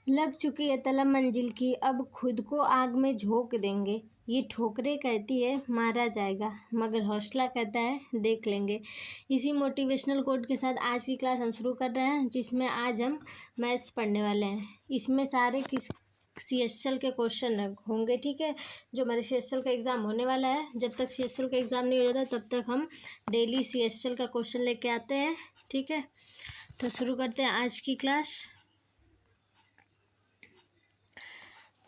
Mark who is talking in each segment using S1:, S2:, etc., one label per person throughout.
S1: लग चुकी है तलब मंजिल की, अब खुद को आग में झोंक देंगे। ये ठोकरें कहती है मारा जाएगा, मगर हौसला कहता है देख लेंगे। इसी मोटिवेशनल कोट के साथ आज की क्लास हम शुरू कर रहे हैं, जिसमें आज हम मैथ्स पढ़ने वाले हैं। इसमें सारे किस CSL के क्वेश्चन होंगे, ठीक है। जो हमारे CSL का एग्ज़ाम होने वाला है, जब तक CSL का एग्ज़ाम नहीं हो जाता तब तक हम डेली CSL का क्वेश्चन लेके आते हैं, ठीक है। तो शुरू करते हैं आज की क्लास।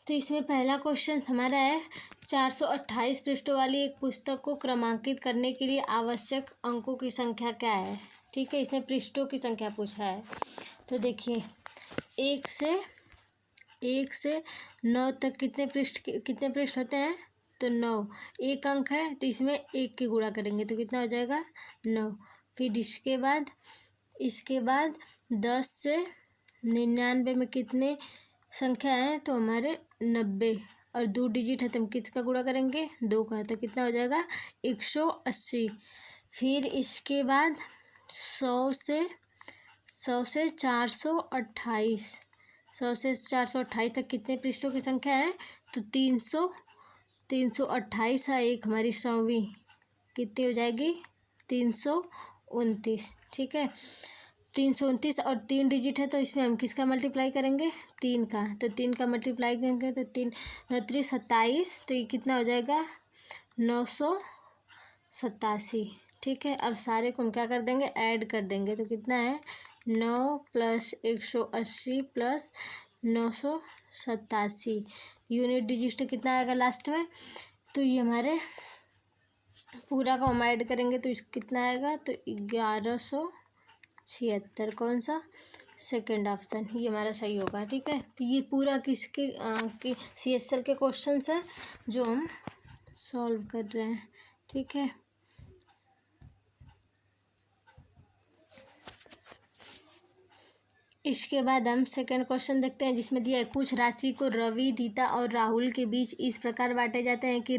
S1: तो इसमें पहला क्वेश्चन हमारा है 428 पृष्ठों वाली एक पुस्तक को क्रमांकित करने के लिए आवश्यक अंकों की संख्या क्या है, ठीक है। इसमें पृष्ठों की संख्या पूछा है। तो देखिए 1 से 9 तक कितने पृष्ठ होते हैं, तो 9। एक अंक है तो इसमें 1 की गुणा करेंगे तो कितना हो जाएगा 9। फिर इसके बाद 10 से 99 में कितने संख्या है, तो हमारे 90, और 2 डिजिट है तो हम किसका गुणा करेंगे 2 का, तो कितना हो जाएगा 180। फिर इसके बाद 100 से 428, 100 से 428 तक कितने पृष्ठों की संख्या है, तो 328 है एक हमारी 100वीं, कितनी हो जाएगी 329, ठीक है। 329 और 3 डिजिट है तो इसमें हम किसका मल्टीप्लाई करेंगे 3 का, तो 3 का मल्टीप्लाई करेंगे तो 3 9 3 27, तो ये कितना हो जाएगा 987, ठीक है। अब सारे को हम क्या कर देंगे ऐड कर देंगे तो कितना है 9 + 180 + 987, यूनिट डिजिट कितना आएगा लास्ट में, तो ये हमारे पूरा को हम ऐड करेंगे तो कितना आएगा, तो 1176। कौन सा सेकंड ऑप्शन, ये हमारा सही होगा, ठीक है। तो ये पूरा किसके CSL के क्वेश्चंस हैं जो हम सॉल्व कर रहे हैं, ठीक है। इसके बाद हम सेकंड क्वेश्चन देखते हैं, जिसमें दिया है कुछ राशि को रवि, रीता और राहुल के बीच इस प्रकार बांटे जाते हैं कि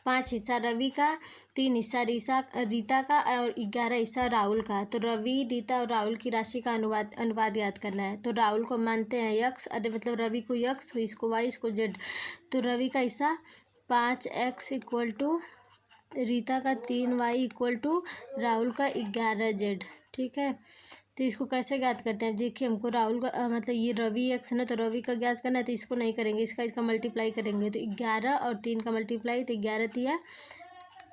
S1: 5 हिस्सा रवि का, 3 हिस्सा रीता का और 11 हिस्सा राहुल का। तो रवि, रीता और राहुल की राशि का अनुपात याद करना है। तो राहुल को मानते हैं x, अरे मतलब रवि को x, इसको y, इसको z। तो रवि का हिस्सा 5x = रीता का 3y = राहुल का 11z, ठीक है। तो इसको कैसे ज्ञात करते हैं, देखिए हमको राहुल का मतलब ये रवि x है ना, तो रवि का ज्ञात करना है तो इसको नहीं करेंगे, इसका मल्टीप्लाई करेंगे तो 11 और 3 का मल्टीप्लाई, तो 11 ×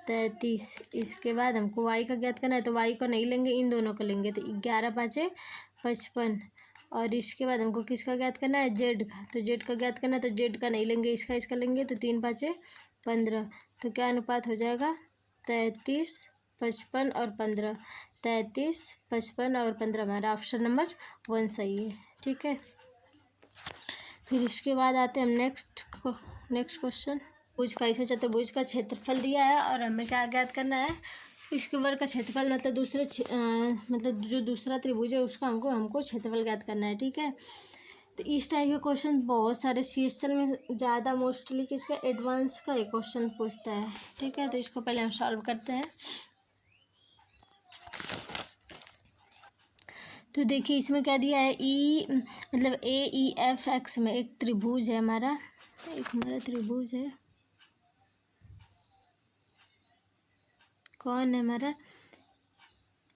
S1: 33। इसके बाद हमको y का ज्ञात करना है तो y को नहीं लेंगे, इन दोनों को लेंगे, तो 11 × 5 = 55। और इसके बाद हमको किसका ज्ञात करना है z का, तो z का ज्ञात करना है तो z का नहीं लेंगे, इसका लेंगे, तो 3 × 5 = 15। तो क्या अनुपात हो जाएगा 33, 55 और 15, 33, 55 और 15, हमारा ऑप्शन नंबर 1 सही है, ठीक है। फिर इसके बाद आते हैं हम नेक्स्ट क्वेश्चन। भुज का, इसमें चतुर्भुज का क्षेत्रफल दिया है और हमें क्या ज्ञात करना है, इसके वर्ग का क्षेत्रफल, मतलब मतलब जो दूसरा त्रिभुज है उसका हमको क्षेत्रफल ज्ञात करना है, ठीक है। तो इस टाइप के क्वेश्चन बहुत सारे CSL में ज़्यादा मोस्टली किसका एडवांस का एक क्वेश्चन पूछता है, ठीक है। तो इसको पहले हम सॉल्व करते हैं। तो देखिए इसमें क्या दिया है, मतलब AEFX में एक त्रिभुज है हमारा, त्रिभुज है, कौन है हमारा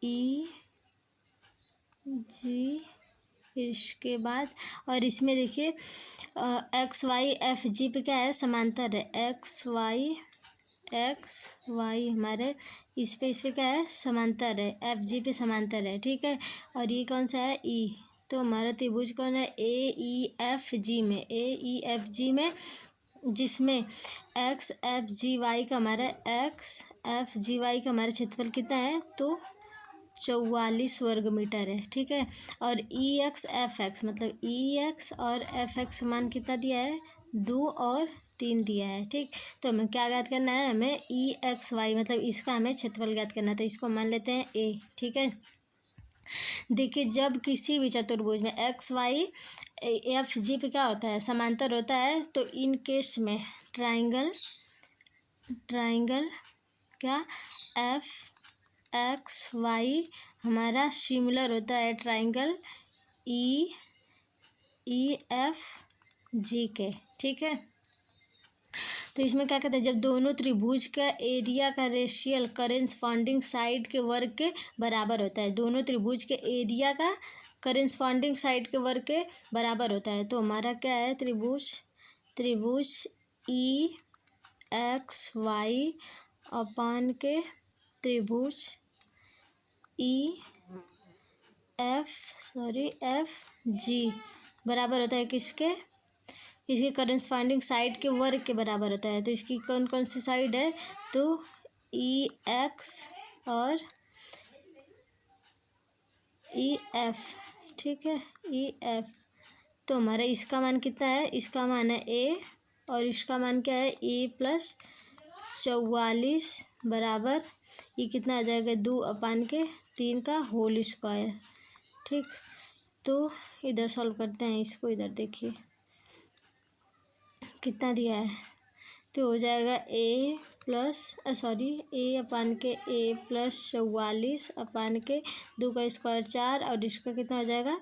S1: EG। इसके बाद और इसमें देखिए XYFG पे क्या है समांतर है, XY हमारे इस पे क्या है समांतर है, FG पे समांतर है, ठीक है। और ये कौन सा है E, तो हमारा त्रिभुज कौन है AEFG में, जिसमें XFGY का हमारा क्षेत्रफल कितना है, तो 44 वर्ग मीटर है, ठीक है। और EXFX मतलब EX और FX मान कितना दिया है 2 और 3 दिया है, ठीक। तो हमें क्या ज्ञात करना है, हमें EXY मतलब इसका हमें क्षेत्रफल ज्ञात करना था, इसको मान लेते हैं A, ठीक है। देखिए जब किसी भी चतुर्भुज में XYFG पे क्या होता है समांतर होता है, तो इन केस में ट्राइंगल क्या FXY हमारा सिमिलर होता है ट्राइंगल EFG EFG के, ठीक है। तो इसमें क्या कहते हैं, जब दोनों त्रिभुज का एरिया का रेशियल करेस्पॉन्डिंग साइड के वर्ग के बराबर होता है, दोनों त्रिभुज के एरिया का करेस्पॉन्डिंग साइड के वर्ग के बराबर होता है। तो हमारा क्या है, त्रिभुज EXY अपान के त्रिभुज FG बराबर होता है किसके, इसके करेस्पॉन्डिंग साइड के वर्ग के बराबर होता है। तो इसकी कौन कौन सी साइड है, तो EX और EF, ठीक है, EF। तो हमारा इसका मान कितना है, इसका मान है A और इसका मान क्या है, A+44 बराबर ये कितना आ जाएगा, 2/3 का होल स्क्वायर, ठीक। तो इधर सॉल्व करते हैं इसको, इधर देखिए कितना दिया है, तो हो जाएगा A+44 2 का स्क्वायर 4 और इसका कितना हो जाएगा,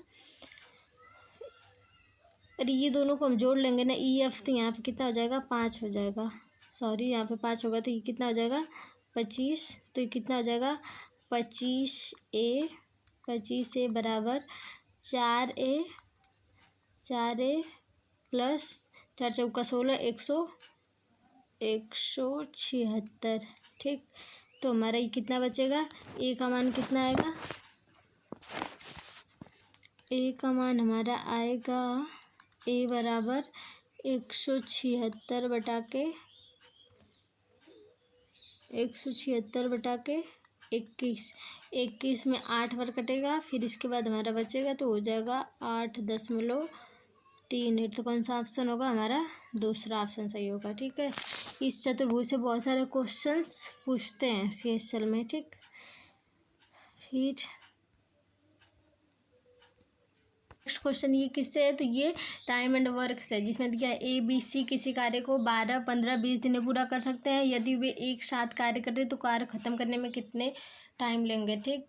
S1: अरे ये दोनों को हम जोड़ लेंगे ना, EF, तो यहाँ पे कितना हो जाएगा, 5 हो जाएगा, यहाँ पे 5 होगा, तो ये कितना हो जाएगा 25। तो ये कितना हो जाएगा 25A बराबर 4A प्लस 4 चौका 16 176, ठीक। तो हमारा ये कितना बचेगा, A का मान कितना आएगा, A का मान हमारा आएगा A बराबर 176 बटा के 21 में 8 बार कटेगा, फिर इसके बाद हमारा बचेगा, तो हो जाएगा 8.3। तो कौन सा ऑप्शन होगा, हमारा दूसरा ऑप्शन सही होगा, ठीक है। इस चतुर्भुज से बहुत सारे क्वेश्चंस पूछते हैं CSL में, ठीक। फिर नेक्स्ट क्वेश्चन ये किससे है, तो ये टाइम एंड वर्क से, जिसमें दिया है ABC किसी कार्य को 12, 15, 20 दिन में पूरा कर सकते हैं। यदि वे एक साथ कार्य करें तो कार्य खत्म करने में कितने टाइम लेंगे, ठीक।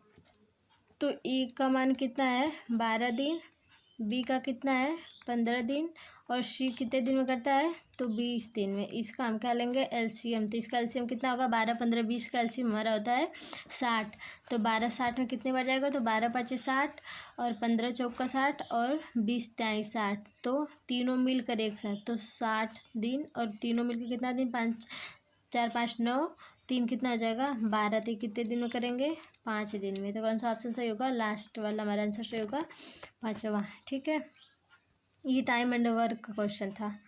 S1: तो A का मान कितना है, 12 दिन, B का कितना है, 15 दिन, और C कितने दिन में करता है, तो 20 दिन में। इसका हम क्या लेंगे, LCM। तो इसका LCM कितना होगा, 12, 15, 20 का LCM हमारा होता है 60। तो 12 60 में कितने बार जाएगा, तो 12 5 60 और 15 चौका 60 और 20 23 60। तो तीनों मिलकर एक साथ, तो 60 दिन, और तीनों मिलकर कितना दिन, 5 4 5 9, 3 कितना हो जाएगा 12। तो कितने दिन में करेंगे, 5 दिन में। तो कौन सा ऑप्शन सही होगा, लास्ट वाला हमारा आंसर सही होगा, 5वां, ठीक है। ये टाइम एंड वर्क का क्वेश्चन था।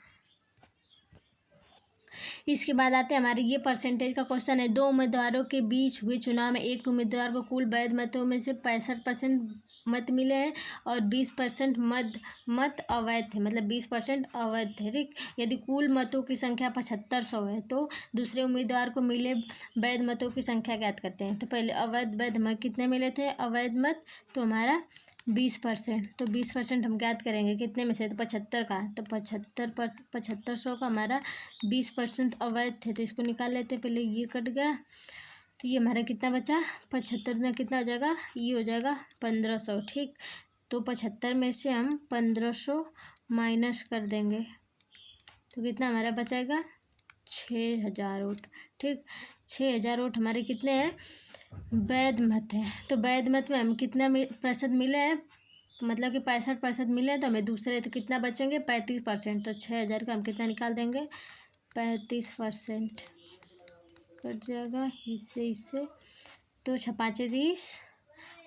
S1: इसके बाद आते हैं हमारे ये परसेंटेज का क्वेश्चन है। 2 उम्मीदवारों के बीच हुए चुनाव में एक उम्मीदवार को कुल वैध मतों में से 65% मत मिले हैं और 20% मत अवैध थे, मतलब 20% अवैध थे, ठीक। यदि कुल मतों की संख्या 7500 है तो दूसरे उम्मीदवार को मिले वैध मतों की संख्या ज्ञात करते हैं। तो पहले अवैध वैध मत कितने मिले थे, अवैध मत तो हमारा 20%। तो 20% हम ज्ञात करेंगे कितने में से, तो 75 का। तो 7500 का हमारा 20% अवैध थे, तो इसको निकाल लेते हैं। पहले ये कट गया, तो ये हमारा कितना बचा, 75 में कितना हो जाएगा, ये हो जाएगा 1500, ठीक। तो 75 में से हम 1500 माइनस कर देंगे, तो कितना हमारा बचाएगा, 6000 वोट, ठीक। 6000 वोट हमारे कितने हैं, वैध मत है। तो वैध मत में हम कितना प्रतिशत मिले हैं, मतलब कि 65% मिले हैं, तो हमें दूसरे तो कितना बचेंगे, 35%। तो 6000 का हम कितना निकाल देंगे, 35% कट जाएगा इससे, तो 5 30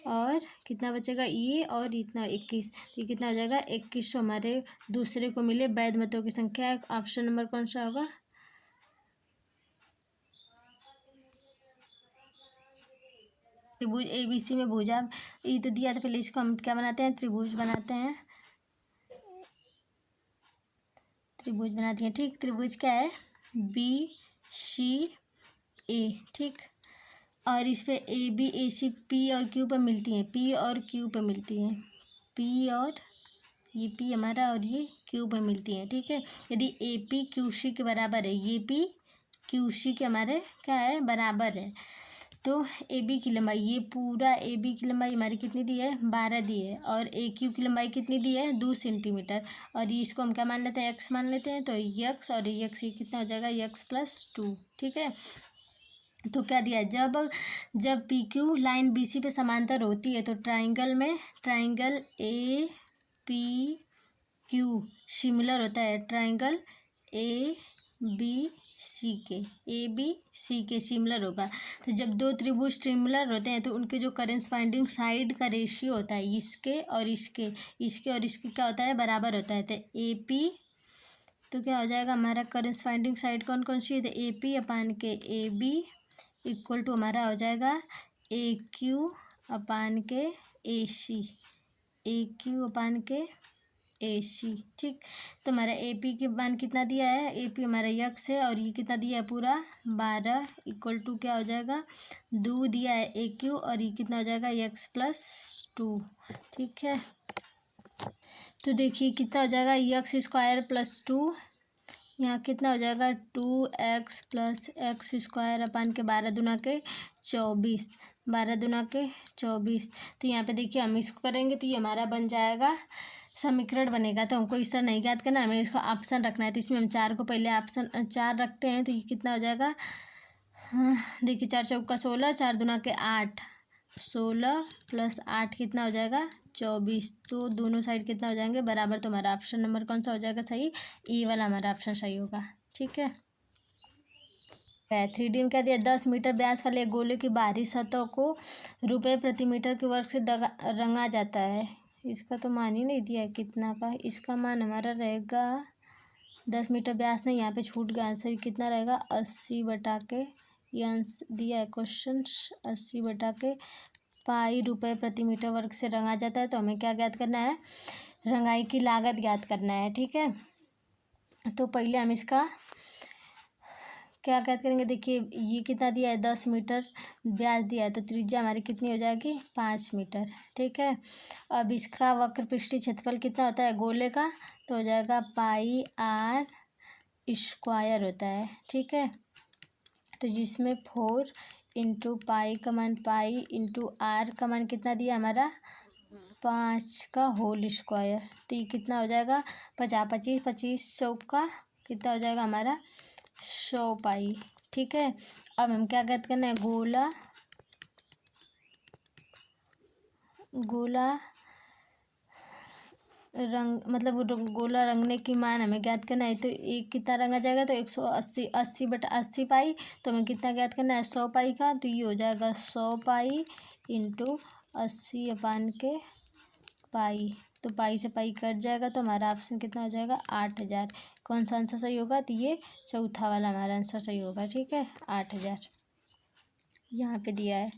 S1: और कितना बचेगा, ये और इतना 21। तो ये कितना हो जाएगा, 2100 हमारे दूसरे को मिले वैध मतों की संख्या। ऑप्शन नंबर कौन सा होगा, त्रिभुज ABC में भुजा ये तो दिया था, पहले इसको हम क्या बनाते हैं, त्रिभुज बनाते हैं, ठीक। त्रिभुज क्या है, BCA, ठीक। और इस पे AB AC P और Q पे मिलती हैं, P और Q पे मिलती हैं, P और ये P हमारा और ये Q पे मिलती हैं, ठीक है। यदि AP QC के बराबर है, ये P QC के हमारे क्या है, बराबर है, तो ए बी की लंबाई, ये पूरा ए बी की लंबाई हमारी कितनी दी है, 12 दी है, और ए क्यू की लंबाई कितनी दी है, 2 सेंटीमीटर, और ये इसको हम क्या मान लेते हैं, एक्स मान लेते हैं, तो यक्स और यक्स ये कितना हो जाएगा, यक्स प्लस 2। ठीक है, तो क्या दिया है, जब P Q line B C पे समांतर होती है तो triangle A P Q similar होता है ट्राइंगल ए बी सी के सिमिलर होगा। तो जब दो त्रिभुज सिमिलर होते हैं तो उनके जो करेस्पांडिंग साइड का रेशियो होता है इसके और इसके क्या होता है, बराबर होता है। तो ए पी, तो क्या हो जाएगा हमारा करेस्पांडिंग साइड कौन कौन सी है, तो ए पी अपान के ए बी इक्वल टू हमारा हो जाएगा ए क्यू अपान के ए सी, ए क्यू अपान के ए सी। ठीक, तो हमारा ए पी के मान कितना दिया है, ए पी हमारा यक्स है और ये कितना दिया है, पूरा 12 इक्वल टू क्या हो जाएगा, 2 दिया है ए क्यू और ये कितना हो जाएगा, यक्स प्लस 2। ठीक है, तो देखिए कितना हो जाएगा, यक्स स्क्वायर प्लस 2, यहाँ कितना हो जाएगा 2x plus x square upon के 12 दूना के 24, 12 दूना के 24। तो यहाँ पे देखिए हम इसको करेंगे तो ये हमारा बन जाएगा, समीकरण बनेगा। तो हमको इस तरह नहीं याद करना, हमें इसको ऑप्शन रखना है। तो इसमें हम 4 को पहले ऑप्शन 4 रखते हैं तो ये कितना हो जाएगा, हाँ देखिए 4 चौका 16, 4 दूना के 8, 16 प्लस 8 कितना हो जाएगा, 24। तो दोनों साइड कितना हो जाएंगे, बराबर। तो हमारा ऑप्शन नंबर कौन सा हो जाएगा, सही, ई वाला हमारा ऑप्शन सही होगा। ठीक है, 3D में क्या दिया, 10 मीटर व्यास वाले गोले की बाहरी सतह को रुपये प्रति मीटर के वर्ग से रंगा जाता है। इसका तो मान ही नहीं दिया है कितना का, इसका मान हमारा रहेगा 10 मीटर व्यास नहीं, यहाँ पे छूट गया आंसर, कितना रहेगा 80 बटा के, ये आंसर दिया है क्वेश्चन 80 बटा के पाई रुपये प्रति मीटर वर्ग से रंगा जाता है। तो हमें क्या ज्ञात करना है, रंगाई की लागत ज्ञात करना है। ठीक है, तो पहले हम इसका क्या ज्ञात करेंगे, देखिए ये कितना दिया है, 10 मीटर व्यास दिया है, तो त्रिज्या हमारी कितनी हो जाएगी, 5 मीटर। ठीक है, अब इसका वक्र पृष्ठीय क्षेत्रफल कितना होता है गोले का, तो हो जाएगा पाई आर स्क्वायर होता है। ठीक है, तो जिसमें 4 इंटू पाई का मान, पाई इंटू आर का मान कितना दिया हमारा, 5 का होल स्क्वायर। तो ये कितना हो जाएगा, 50 25 25 चौका कितना हो जाएगा हमारा 100 पाई। ठीक है, अब हम क्या ज्ञात करना है, गोला रंग मतलब गोला रंगने की मान हमें ज्ञात करना है। तो एक कितना रंगा जाएगा, तो 180 80 बटा 80 पाई, तो हमें कितना ज्ञात करना है 100 पाई का, तो ये हो जाएगा 100 पाई इंटू 80 अपान के पाई। तो पाई से पाई कट जाएगा, तो हमारा ऑप्शन कितना हो जाएगा 8000। कौन सा आंसर सही होगा, तो ये चौथा वाला हमारा आंसर सही होगा। ठीक है, 8000 यहाँ पे दिया है,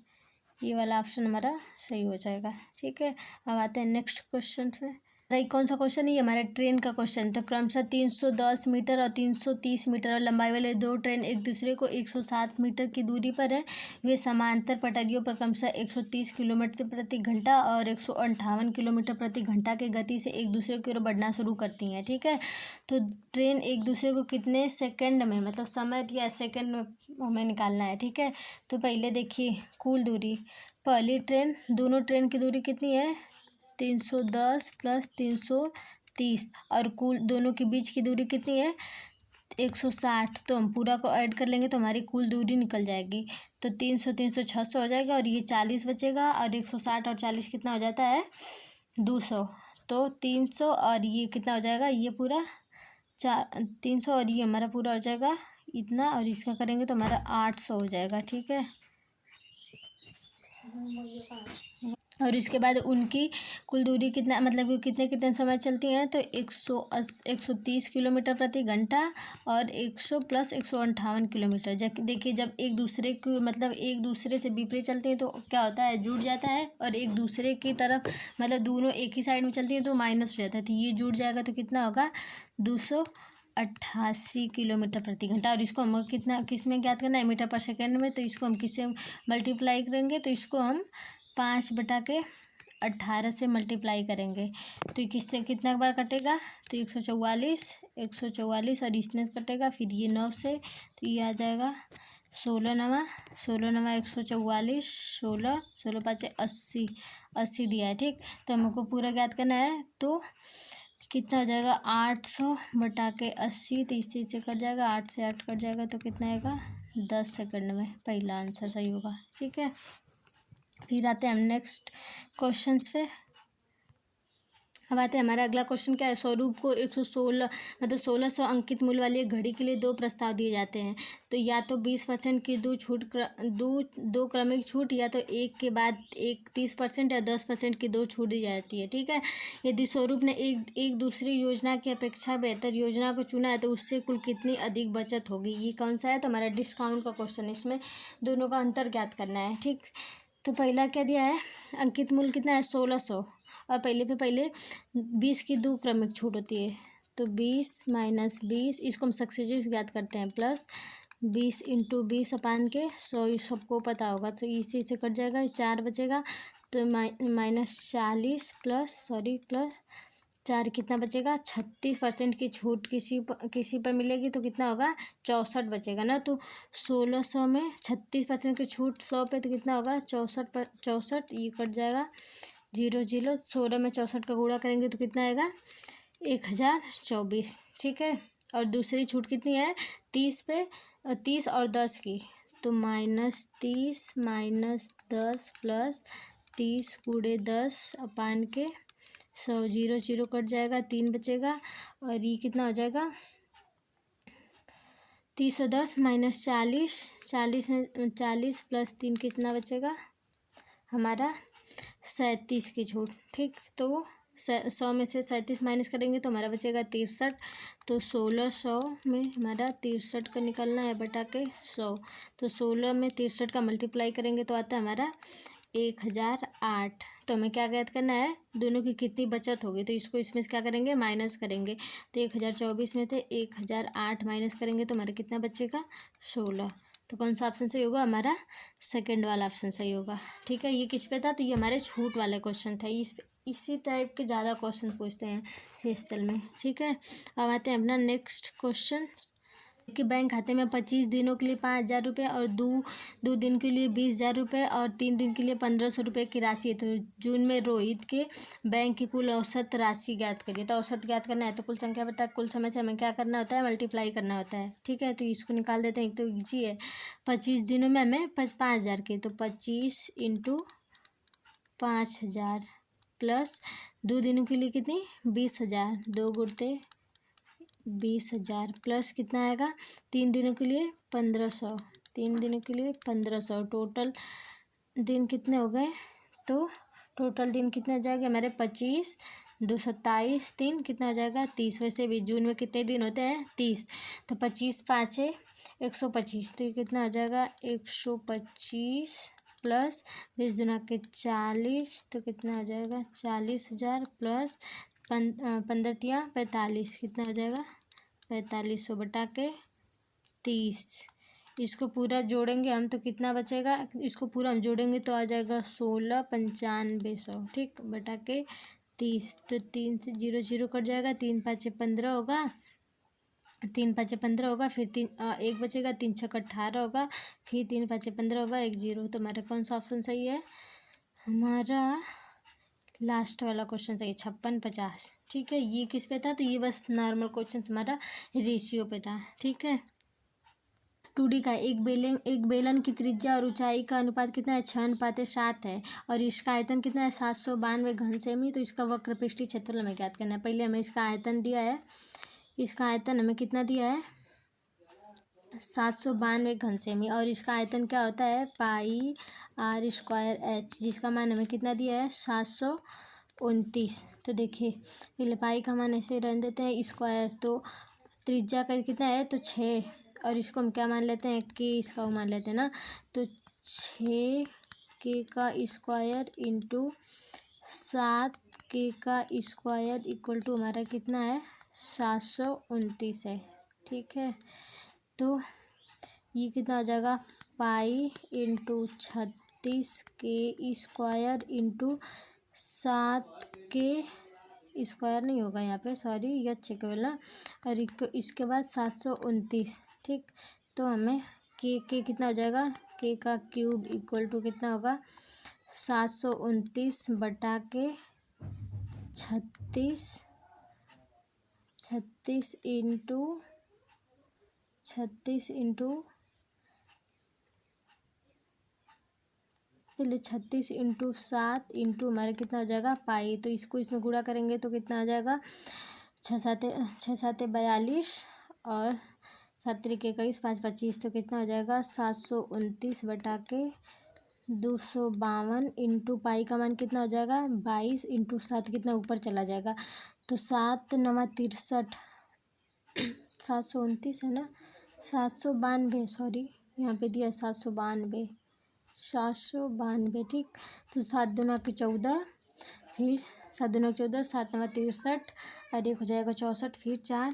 S1: ये वाला ऑप्शन हमारा सही हो जाएगा। ठीक है, अब आते हैं नेक्स्ट क्वेश्चन पे। राइट, कौन सा क्वेश्चन है, ये हमारे ट्रेन का क्वेश्चन। तो क्रमशः 310 मीटर और 330 मीटर और लंबाई वाले दो ट्रेन एक दूसरे को 107 मीटर की दूरी पर है। वे समांतर पटरियों पर क्रमशः 130 किलोमीटर प्रति घंटा और 158 किलोमीटर प्रति घंटा की गति से एक दूसरे की ओर बढ़ना शुरू करती हैं। ठीक है, तो ट्रेन एक दूसरे को कितने सेकंड में, मतलब समय या सेकंड में हमें निकालना है। ठीक है, तो पहले देखिए कुल दूरी, पहली ट्रेन, दोनों ट्रेन की दूरी कितनी है 310 प्लस 330 और कुल दोनों के बीच की दूरी कितनी है 160। तो हम पूरा को ऐड कर लेंगे तो हमारी कुल दूरी निकल जाएगी। तो 300 300 600 हो जाएगा और ये 40 बचेगा और 160 और 40 कितना हो जाता है 200। तो 300 और ये कितना हो जाएगा, ये पूरा 300 और ये हमारा पूरा हो जाएगा इतना, और इसका करेंगे तो हमारा 800 हो जाएगा। ठीक है, और इसके बाद उनकी कुल दूरी कितना, मतलब कि कितने कितने समय चलती हैं, तो 130 किलोमीटर प्रति घंटा और 100 प्लस 158 किलोमीटर। देखिए जब एक दूसरे को मतलब एक दूसरे से विपरीत चलते हैं तो क्या होता है, जुड़ जाता है, और एक दूसरे की तरफ मतलब दोनों एक ही साइड में चलती हैं तो माइनस हो जाता है। तो ये जुड़ जाएगा तो कितना होगा 288 किलोमीटर प्रति घंटा। और इसको हम कितना किस में ज्ञात करना है, मीटर पर सेकेंड में। तो इसको हम किससे मल्टीप्लाई करेंगे, तो इसको हम 5 बटा के 18 से मल्टीप्लाई करेंगे तो किससे कितना बार कटेगा, तो 144 और इसने कटेगा, फिर ये 9 से, तो ये आ जाएगा सोलह नवा 144, 16 16 5 80 दिया है। ठीक, तो हमको पूरा ज्ञात करना है। तो कितना हो जाएगा 800 बटा के 80, तो इसी से कट जाएगा, 8 से 8 कट जाएगा, तो कितना आएगा 10 सेकंड में। पहला आंसर सही होगा। ठीक है, फिर आते हैं हम नेक्स्ट क्वेश्चंस पे। अब आते हैं हमारा अगला क्वेश्चन क्या है। स्वरूप को 116 मतलब 1600 अंकित मूल्य वाली एक घड़ी के लिए दो प्रस्ताव दिए जाते हैं। तो या तो 20% की दो क्रमिक छूट, या तो एक के बाद एक 30% या 10% की दो छूट दी जाती है। ठीक है, यदि स्वरूप ने एक दूसरी योजना की अपेक्षा बेहतर योजना को चुना है तो उससे कुल कितनी अधिक बचत होगी। ये कौन सा है, तो हमारा डिस्काउंट का क्वेश्चन है। इसमें दोनों का अंतर ज्ञात करना है। ठीक, तो पहला क्या दिया है, अंकित मूल्य कितना है 1600, और पहले 20 की दो क्रमिक छूट होती है। तो 20 माइनस 20, इसको हम सक्सेसिव ज्ञात करते हैं, प्लस 20 इंटू 20 अपान के 100, ये सबको पता होगा। तो इसी से कट जाएगा, 4 बचेगा। तो माइनस 40 प्लस 4 कितना बचेगा, 36% की छूट किसी पर मिलेगी तो कितना होगा 64 बचेगा ना। तो 1600 में 36% की छूट 100 पे, तो कितना होगा 64, ये कट जाएगा 0 0। 16 में 64 का गुणा करेंगे तो कितना आएगा 1024। ठीक है, और दूसरी छूट कितनी है 30 पे, 30 और 10 की, तो -30 माइनस 10 प्लस 30 गुणे 10 अपान के 100, 0 0 कट जाएगा, 3 बचेगा। और ये कितना हो जाएगा 30 और 10 माइनस 40, 40 में 40 प्लस 3 कितना बचेगा हमारा 37 की छूट। ठीक, तो 100 में से 37 माइनस करेंगे तो हमारा बचेगा 63। तो 1600 में हमारा 63 का निकलना है बटा के 100। तो 16 में 63 का मल्टीप्लाई करेंगे तो आता है हमारा 1008। तो हमें क्या ज्ञात करना है, दोनों की कितनी बचत होगी। तो इसको इसमें से क्या करेंगे, माइनस करेंगे। तो 1024 में थे 1008 माइनस करेंगे तो हमारा कितना बचेगा 16। तो कौन सा ऑप्शन सही होगा, हमारा सेकंड वाला ऑप्शन सही होगा। ठीक है, ये किस पे था, तो ये हमारे छूट वाला क्वेश्चन था। इसी टाइप के ज़्यादा क्वेश्चन पूछते हैं CSL में। ठीक है, अब आते हैं अपना नेक्स्ट क्वेश्चन कि बैंक खाते में 25 दिनों के लिए 5000 रुपये और दो दिन के लिए 20,000 रुपये और 3 दिन के लिए 1500 रुपये की राशि है। तो जून में रोहित के बैंक की कुल औसत राशि ज्ञात करिए। तो औसत ज्ञात करना है तो कुल संख्या बटा कुल समय से हमें क्या करना होता है, मल्टीप्लाई करना होता है। ठीक है, तो इसको निकाल देते हैं। एक तो ईजी है, 25 दिनों में हमें 5000 की, तो 25 इंटू 5000 प्लस 2 दिनों के लिए कितनी 20,000, 2 गुणते 20,000 प्लस कितना आएगा 3 दिनों के लिए 1500, 3 दिनों के लिए 1500। टोटल दिन कितने हो गए, तो टोटल दिन कितने हो जाएंगे हमारे 25, 2 27, 3 कितना हो जाएगा 30। वैसे भी जून में कितने दिन होते हैं 30, तो 25 5 125, तो ये कितना हो जाएगा 125 प्लस 20 दुना के 40, तो कितना हो जाएगा 40,000 प्लस 15 45, कितना हो जाएगा 4500 बटा के 30। इसको पूरा जोड़ेंगे हम तो कितना बचेगा, इसको पूरा हम जोड़ेंगे तो आ जाएगा 16,9500। ठीक, बटा के 30। तो 3 से 0 0 कट जाएगा, 3 5 15 होगा, 3 5 15 होगा, फिर 1 बचेगा, 3 6 18 होगा, फिर 3 5 15 होगा, 1 0। तो हमारा कौन सा ऑप्शन सही है, हमारा लास्ट वाला क्वेश्चन सही, 56 50। ठीक है, ये किस पे था, तो ये बस नॉर्मल क्वेश्चन तुम्हारा रेशियो पे था। ठीक है, 2D का एक बेलन की त्रिज्या और ऊंचाई का अनुपात कितना है 6:7 है और इसका आयतन कितना है 792 घन सेमी। तो इसका वक्रपृष्ठीय क्षेत्रफल हमें ज्ञात करना है। पहले हमें इसका आयतन दिया है, इसका आयतन हमें कितना दिया है 792 घन सेमी, और इसका आयतन क्या होता है पाई r²h, जिसका मान हमें कितना दिया है 729। तो देखिए पहले पाई का मान ऐसे रन देते हैं स्क्वायर, तो त्रिज्या का कितना है तो 6, और इसको हम क्या मान लेते हैं के, इसका मान लेते हैं ना, तो 6 के का स्क्वायर इंटू 7 के का स्क्वायर इक्वल टू हमारा कितना है 729 है। ठीक है, तो ये कितना हो जाएगा पाई इंटू 36 के स्क्वायर इंटू 7 के स्क्वायर नहीं होगा यहाँ पे, सॉरी यह चेक बोला, और इसके बाद 729। ठीक, तो हमें के कितना हो जाएगा, के का क्यूब इक्वल टू कितना होगा 729 बटा के 36 पहले 36 इंटू 7 इंटू हमारे कितना हो जाएगा पाई। तो इसको इसमें गुणा करेंगे तो कितना आ जाएगा 6 7 42 और 7 3 21 5 25। तो कितना हो जाएगा 729 बटा के 252 इंटू पाई का मान कितना हो जाएगा 22 इंटू 7 कितना ऊपर चला जाएगा। तो 7 9 63 729 है ना, 792 सॉरी यहाँ पे दिया 792 ठीक। तो 7 दूना के 14, फिर 7 दूना के 14, 7 9 63 और एक हो जाएगा 64, फिर 4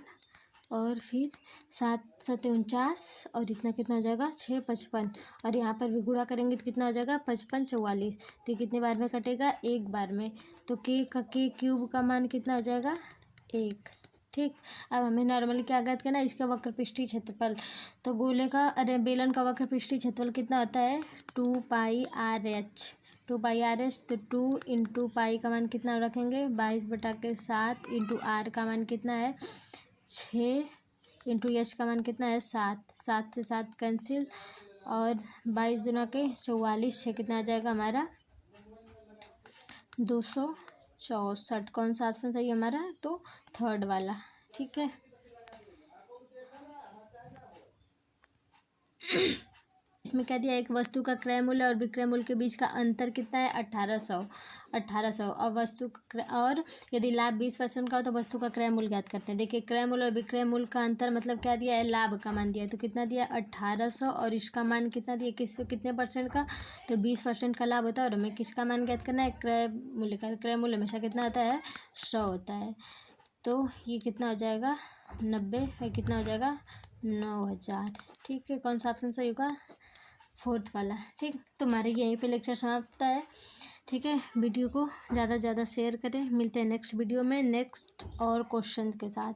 S1: और फिर 7 7 49 और इतना कितना हो जाएगा 6 55 और यहाँ पर भी गुणा करेंगे तो कितना हो जाएगा 55 44। तो ये कितने बार में कटेगा एक बार में। तो के क्यूब का मान कितना हो जाएगा 1, ठीक। अब हमें नॉर्मली क्या ज्ञात करना है, इसका वक्रपृष्ठीय क्षेत्रफल। तो गोले का बेलन का वक्रपृष्ठीय क्षेत्रफल कितना होता है 2 पाई आर एच। तो 2 इंटू पाई का मान कितना रखेंगे 22 बटा के 7 इंटू आर का मान कितना है 6 इंटू एच का मान कितना है 7 से 7 कैंसिल और 22 दूना के 44 से कितना आ जाएगा हमारा 264। कौन सा ऑप्शन सही है हमारा, तो थर्ड वाला, ठीक है। इसमें क्या दिया, एक वस्तु का क्रय मूल्य और विक्रय मूल्य के बीच का अंतर कितना है 1800 और वस्तु और यदि लाभ 20% का हो तो वस्तु का क्रय मूल्य ज्ञात करते हैं। देखिए क्रय मूल्य और विक्रय मूल्य का अंतर मतलब क्या दिया है, लाभ का मान दिया है। तो कितना दिया 1800 और इसका मान कितना दिया कितने परसेंट का, तो 20% का लाभ होता है और हमें किसका मान ज्ञात करना है क्रय मूल्य का। क्रय मूल्य हमेशा कितना होता है 100 होता है। तो ये कितना हो जाएगा 90 है, कितना हो जाएगा 9000, ठीक है। कौन सा ऑप्शन सही होगा, फोर्थ वाला, ठीक। तुम्हारे यहीं पे लेक्चर समाप्त है, ठीक है। वीडियो को ज़्यादा से ज़्यादा शेयर करें। मिलते हैं नेक्स्ट वीडियो में नेक्स्ट और क्वेश्चन के साथ।